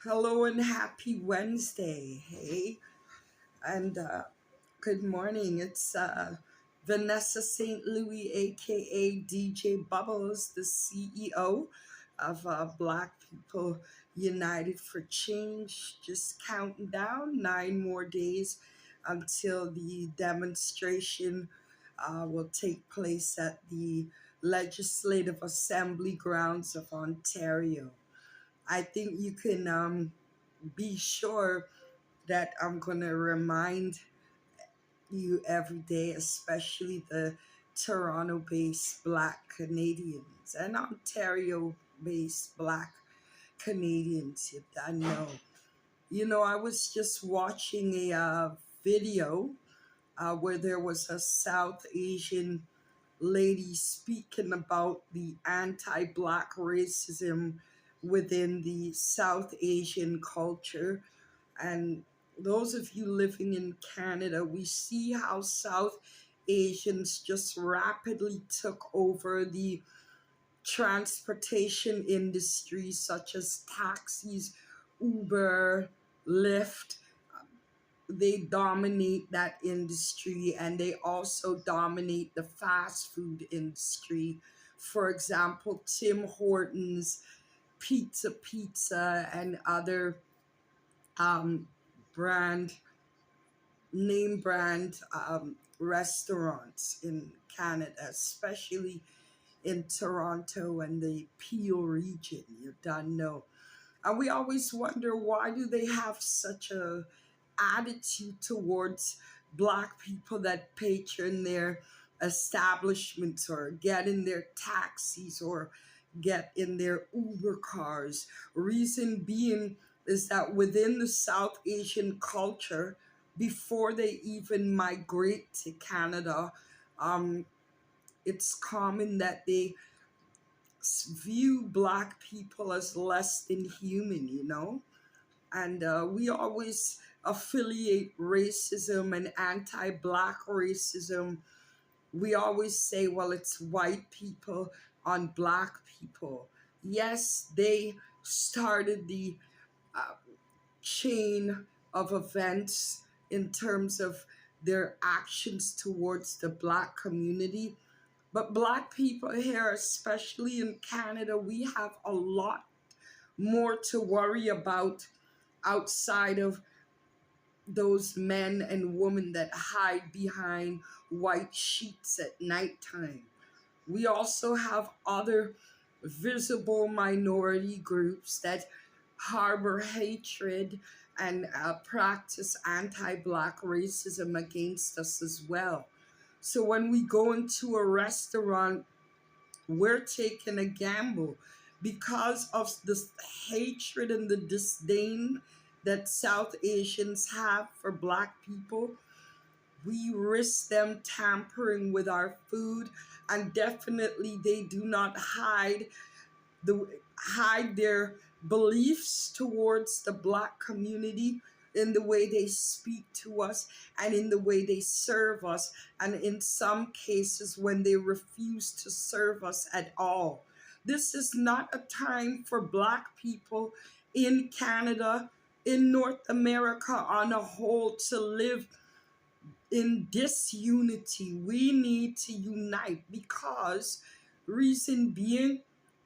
Hello and happy Wednesday. Hey, and good morning. It's Vanessa St. Louis, aka DJ Bubbles, the CEO of Black People United for Change. Just counting down 9 more days until the demonstration will take place at the Legislative Assembly grounds of Ontario. I think you can be sure that I'm going to remind you every day, especially the Toronto based Black Canadians and Ontario based Black Canadians, if I know. I was just watching a video where there was a South Asian lady speaking about the anti Black racism within the South Asian culture. And those of you living in Canada, we see how South Asians just rapidly took over the transportation industry, such as taxis, Uber, Lyft. They dominate that industry, and they also dominate the fast food industry. For example, Tim Hortons, Pizza, and other um, brand name brand restaurants in Canada, especially in Toronto and the Peel region. You don't know. And we always wonder, why do they have such a attitude towards Black people that patron their establishments or get in their taxis or get in their Uber cars. Reason being is that within the South Asian culture, before they even migrate to Canada, um, it's common that they view Black people as less than human. And we always affiliate racism and anti Black racism. We always say, well, it's white people on Black people. Yes, they started the uh, chain of events in terms of their actions towards the Black community. But Black people here, especially in Canada, we have a lot more to worry about outside of those men and women that hide behind white sheets at nighttime. We also have other visible minority groups that harbor hatred and practice anti Black racism against us as well. So when we go into a restaurant, we're taking a gamble because of the hatred and the disdain that South Asians have for Black people. We risk them tampering with our food, and definitely they do not the hide their beliefs towards the Black community in the way they speak to us and in the way they serve us, and in some cases when they refuse to serve us at all. This is not a time for Black people in Canada, in North America on a whole, to live in disunity. We need to unite because, reason being,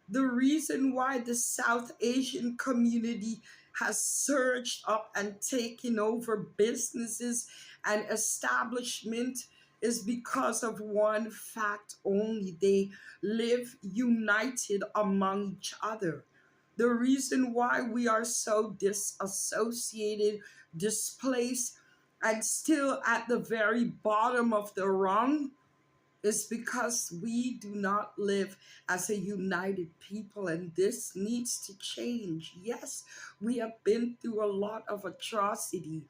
the reason why the South Asian community has surged up and taken over businesses and establishment is because of one fact only: they live united among each other. The reason why we are so disassociated, displaced, and still at the very bottom of the rung is because we do not live as a united people, and this needs to change. Yes, we have been through a lot of atrocity,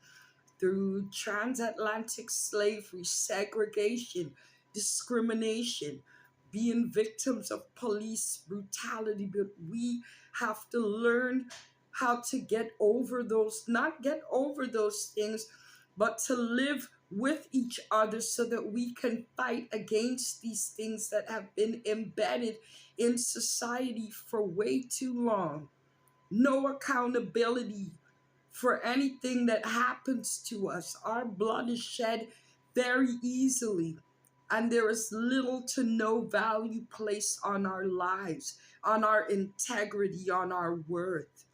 through transatlantic slavery, segregation, discrimination, being victims of police brutality, but we have to learn how to get over those, not get over those things, but to live with each other so that we can fight against these things that have been embedded in society for way too long. no accountability for anything that happens to us. Our blood is shed very easily, and there is little to no value placed on our lives, on our integrity, on our worth.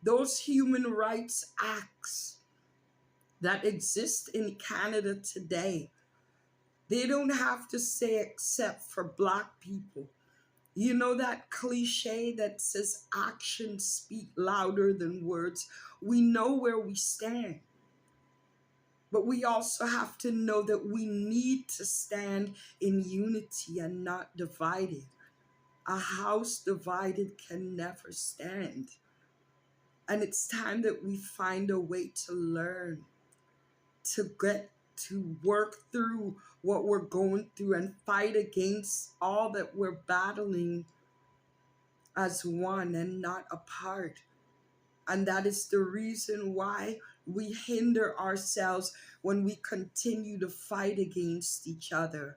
Those human rights acts that exist in Canada today, they don't have to say except for Black people. You know that cliche that says actions speak louder than words? We know where we stand, but we also have to know that we need to stand in unity and not divided. A house divided can never stand. And it's time that we find a way to learn, to get to work through what we're going through and fight against all that we're battling as one and not apart. And that is the reason why we hinder ourselves when we continue to fight against each other.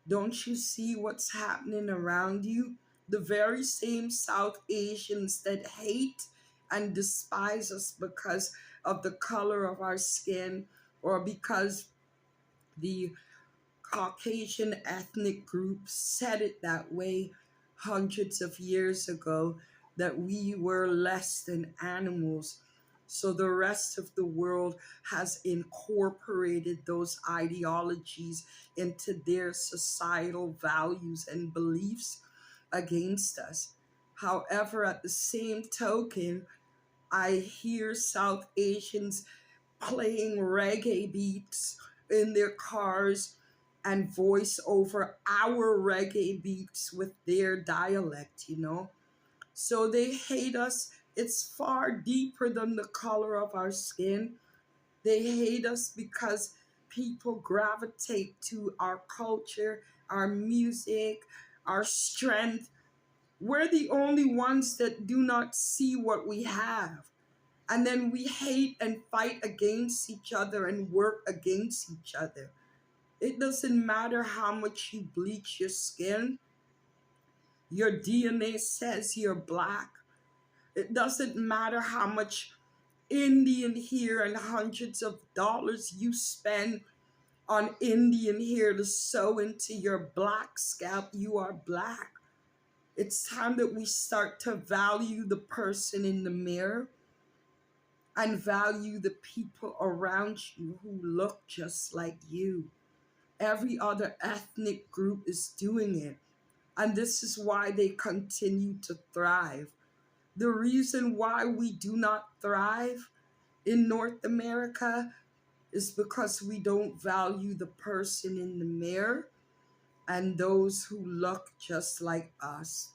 Don't you see what's happening around you? The very same South Asians that hate and despise us because of the color of our skin or because the Caucasian ethnic group said it that way hundreds of years ago, that we were less than animals. So the rest of the world has incorporated those ideologies into their societal values and beliefs against us. However, at the same token, I hear South Asians playing reggae beats in their cars and voice over our reggae beats with their dialect. So they hate us. It's far deeper than the color of our skin. They hate us because people gravitate to our culture, our music, our strength. We're the only ones that do not see what we have. And then we hate and fight against each other and work against each other. It doesn't matter how much you bleach your skin, your DNA says you're Black. It doesn't matter how much Indian hair and hundreds of dollars you spend on Indian hair to sew into your Black scalp, you are Black. It's time that we start to value the person in the mirror and value the people around you who look just like you. Every other ethnic group is doing it. And this is why they continue to thrive. The reason why we do not thrive in North America is because we don't value the person in the mirror and those who look just like us.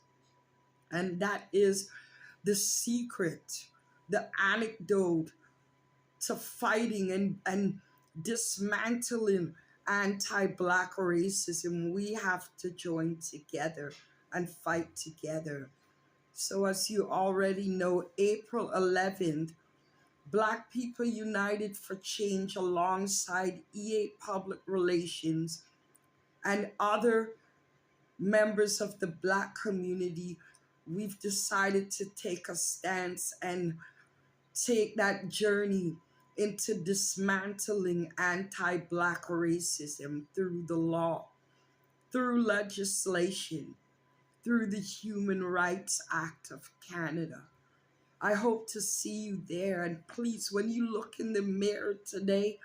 And that is the secret, the anecdote to fighting and dismantling anti-black racism. We have to join together and fight together. So as you already know, April 11th, Black People United for Change alongside EA Public Relations and other members of the Black community, we've decided to take a stance and take that journey into dismantling anti-black racism through the law, through legislation, through the Human Rights Act of Canada. I hope to see you there. And please, when you look in the mirror today,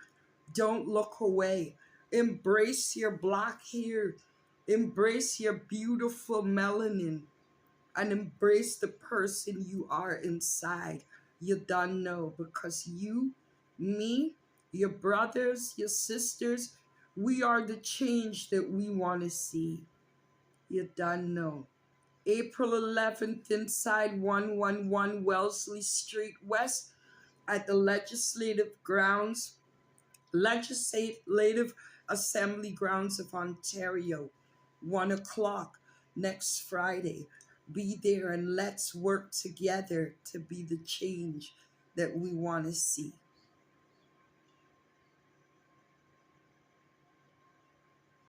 don't look away. Embrace your Black hair. Embrace your beautiful melanin and embrace the person you are inside. You done know, because you, me, your brothers, your sisters, we are the change that we want to see. You done know. April 11th inside 111 Wellesley Street West at the Legislative Assembly grounds of Ontario, 1 o'clock next Friday. Be there and let's work together to be the change that we want to see.